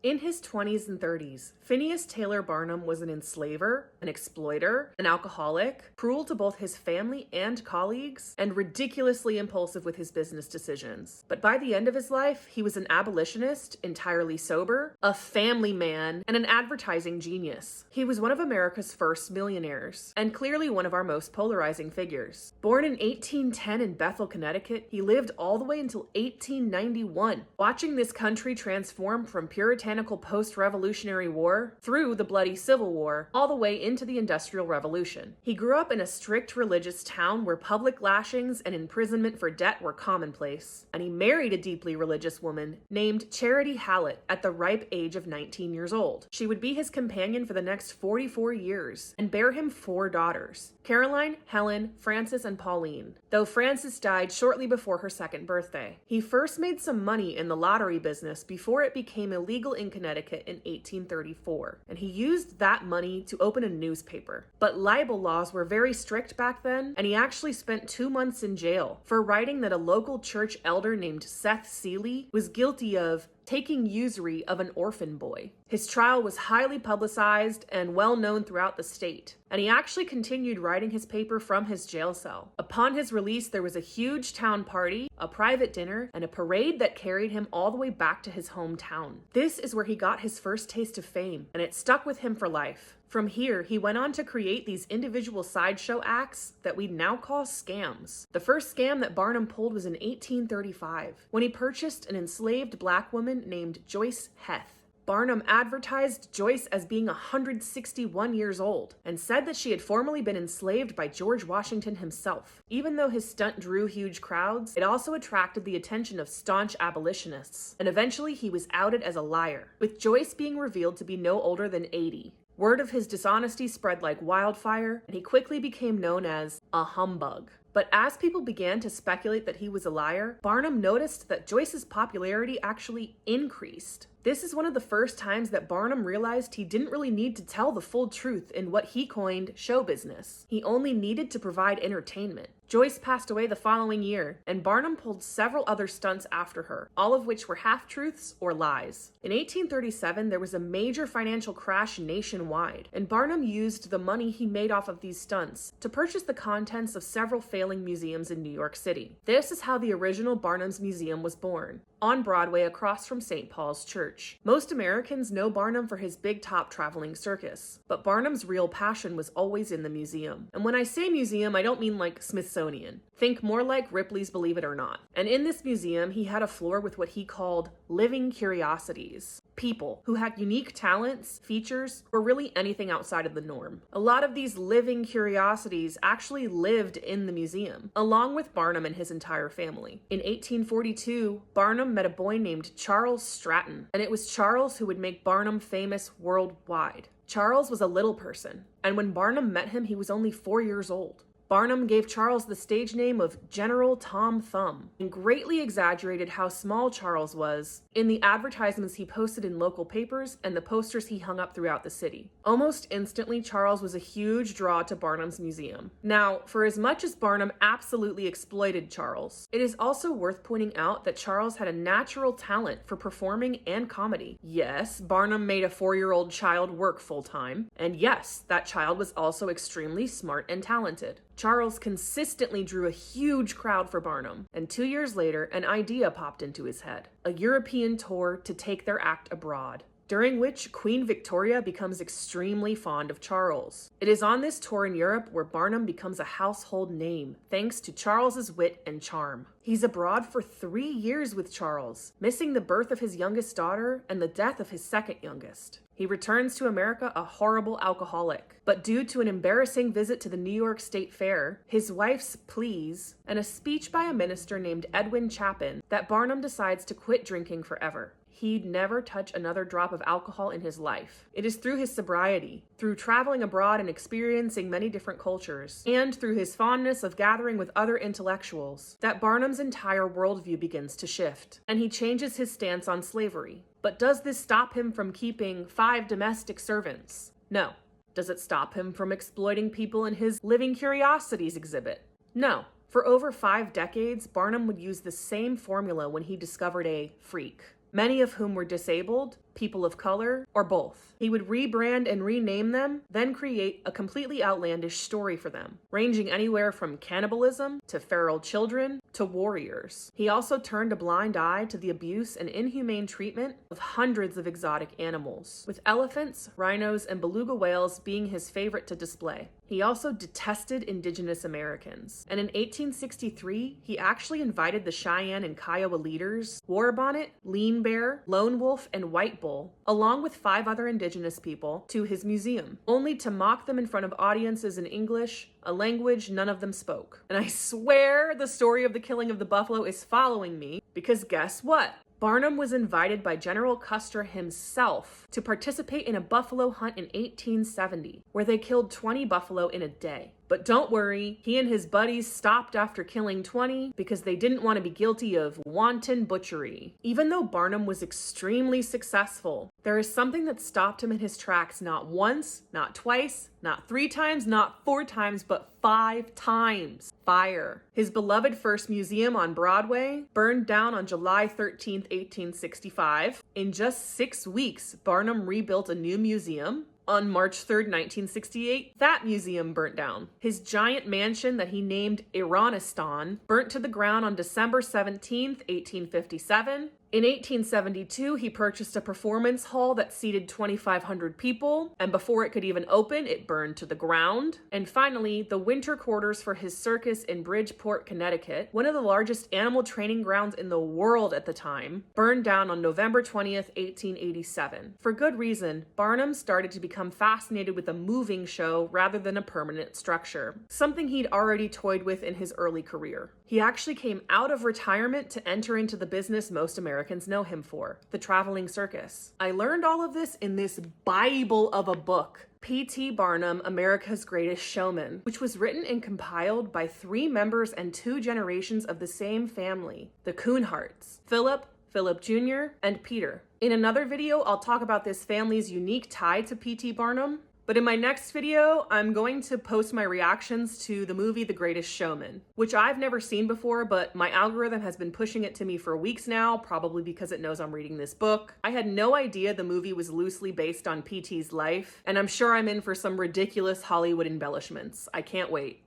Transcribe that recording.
In his 20s and 30s, Phineas Taylor Barnum was an enslaver, an exploiter, an alcoholic, cruel to both his family and colleagues, and ridiculously impulsive with his business decisions. But by the end of his life, he was an abolitionist, entirely sober, a family man, and an advertising genius. He was one of America's first millionaires, and clearly one of our most polarizing figures. Born in 1810 in Bethel, Connecticut, he lived all the way until 1891, watching this country transform from Puritan post-Revolutionary War through the bloody Civil War, all the way into the Industrial Revolution. He grew up in a strict religious town where public lashings and imprisonment for debt were commonplace, and he married a deeply religious woman named Charity Hallett at the ripe age of 19 years old. She would be his companion for the next 44 years and bear him 4 daughters: Caroline, Helen, Frances, and Pauline, though Frances died shortly before her 2nd birthday. He first made some money in the lottery business before it became illegal in Connecticut in 1834, and he used that money to open a newspaper. But libel laws were very strict back then, and he actually spent 2 months in jail for writing that a local church elder named Seth Seeley was guilty of taking usury of an orphan boy. His trial was highly publicized and well known throughout the state, and he actually continued writing his paper from his jail cell. Upon his release, there was a huge town party, a private dinner, and a parade that carried him all the way back to his hometown. This is where he got his first taste of fame, and it stuck with him for life. From here, he went on to create these individual sideshow acts that we now call scams. The first scam that Barnum pulled was in 1835, when he purchased an enslaved black woman named Joyce Heth. Barnum advertised Joyce as being 161 years old and said that she had formerly been enslaved by George Washington himself. Even though his stunt drew huge crowds, it also attracted the attention of staunch abolitionists, and eventually he was outed as a liar, with Joyce being revealed to be no older than 80. Word of his dishonesty spread like wildfire, and he quickly became known as a humbug. But as people began to speculate that he was a liar, Barnum noticed that Joyce's popularity actually increased. This is one of the first times that Barnum realized he didn't really need to tell the full truth in what he coined show business. He only needed to provide entertainment. Joyce passed away the following year, and Barnum pulled several other stunts after her, all of which were half-truths or lies. In 1837, there was a major financial crash nationwide, and Barnum used the money he made off of these stunts to purchase the contents of several failing museums in New York City. This is how the original Barnum's Museum was born, on Broadway across from St. Paul's Church. Most Americans know Barnum for his big top traveling circus, but Barnum's real passion was always in the museum. And when I say museum, I don't mean like Smithsonian. Think more like Ripley's Believe It or Not. And in this museum, he had a floor with what he called living curiosities. People who had unique talents, features, or really anything outside of the norm. A lot of these living curiosities actually lived in the museum, along with Barnum and his entire family. In 1842, Barnum met a boy named Charles Stratton, and it was Charles who would make Barnum famous worldwide. Charles was a little person, and when Barnum met him, he was only 4 years old. Barnum gave Charles the stage name of General Tom Thumb and greatly exaggerated how small Charles was in the advertisements he posted in local papers and the posters he hung up throughout the city. Almost instantly, Charles was a huge draw to Barnum's museum. Now, for as much as Barnum absolutely exploited Charles, it is also worth pointing out that Charles had a natural talent for performing and comedy. Yes, Barnum made a 4-year-old child work full-time, and yes, that child was also extremely smart and talented. Charles consistently drew a huge crowd for Barnum, and 2 years later, an idea popped into his head: a European tour to take their act abroad, during which Queen Victoria becomes extremely fond of Charles. It is on this tour in Europe where Barnum becomes a household name, thanks to Charles's wit and charm. He's abroad for 3 years with Charles, missing the birth of his youngest daughter and the death of his second youngest. He returns to America a horrible alcoholic, but due to an embarrassing visit to the New York State Fair, his wife's pleas, and a speech by a minister named Edwin Chapin, that Barnum decides to quit drinking forever. He'd never touch another drop of alcohol in his life. It is through his sobriety, through traveling abroad and experiencing many different cultures, and through his fondness of gathering with other intellectuals, that Barnum's entire worldview begins to shift, and he changes his stance on slavery. But does this stop him from keeping 5 domestic servants? No. Does it stop him from exploiting people in his Living Curiosities exhibit? No. For over 5 decades, Barnum would use the same formula when he discovered a freak, many of whom were disabled, people of color, or both. He would rebrand and rename them, then create a completely outlandish story for them, ranging anywhere from cannibalism to feral children to warriors. He also turned a blind eye to the abuse and inhumane treatment of hundreds of exotic animals, with elephants, rhinos, and beluga whales being his favorite to display. He also detested indigenous Americans, and in 1863, he actually invited the Cheyenne and Kiowa leaders, War Bonnet, Lean Bear, Lone Wolf, and White Bull, along with 5 other indigenous people, to his museum, only to mock them in front of audiences in English, a language none of them spoke. And I swear the story of the killing of the buffalo is following me, because guess what? Barnum was invited by General Custer himself to participate in a buffalo hunt in 1870, where they killed 20 buffalo in a day. But don't worry, he and his buddies stopped after killing 20 because they didn't want to be guilty of wanton butchery. Even though Barnum was extremely successful, there is something that stopped him in his tracks not once, not twice, not 3 times, not 4 times, but 5 times. Fire. His beloved first museum on Broadway burned down on July 13th, 1865. In just 6 weeks, Barnum rebuilt a new museum. On March 3rd, 1968, that museum burnt down. His giant mansion that he named Iranistan burnt to the ground on December 17th, 1857. In 1872, he purchased a performance hall that seated 2,500 people, and before it could even open, it burned to the ground. And finally, the winter quarters for his circus in Bridgeport, Connecticut, one of the largest animal training grounds in the world at the time, burned down on November 20th, 1887. For good reason, Barnum started to become fascinated with a moving show rather than a permanent structure, something he'd already toyed with in his early career. He actually came out of retirement to enter into the business most Americans know him for, the traveling circus. I learned all of this in this Bible of a book, P.T. Barnum, America's Greatest Showman, which was written and compiled by 3 members and 2 generations of the same family, the Kunhardts, Philip Jr., and Peter. In another video, I'll talk about this family's unique tie to P.T. Barnum. But in my next video, I'm going to post my reactions to the movie The Greatest Showman, which I've never seen before, but my algorithm has been pushing it to me for weeks now, probably because it knows I'm reading this book. I had no idea the movie was loosely based on PT's life, and I'm sure I'm in for some ridiculous Hollywood embellishments. I can't wait.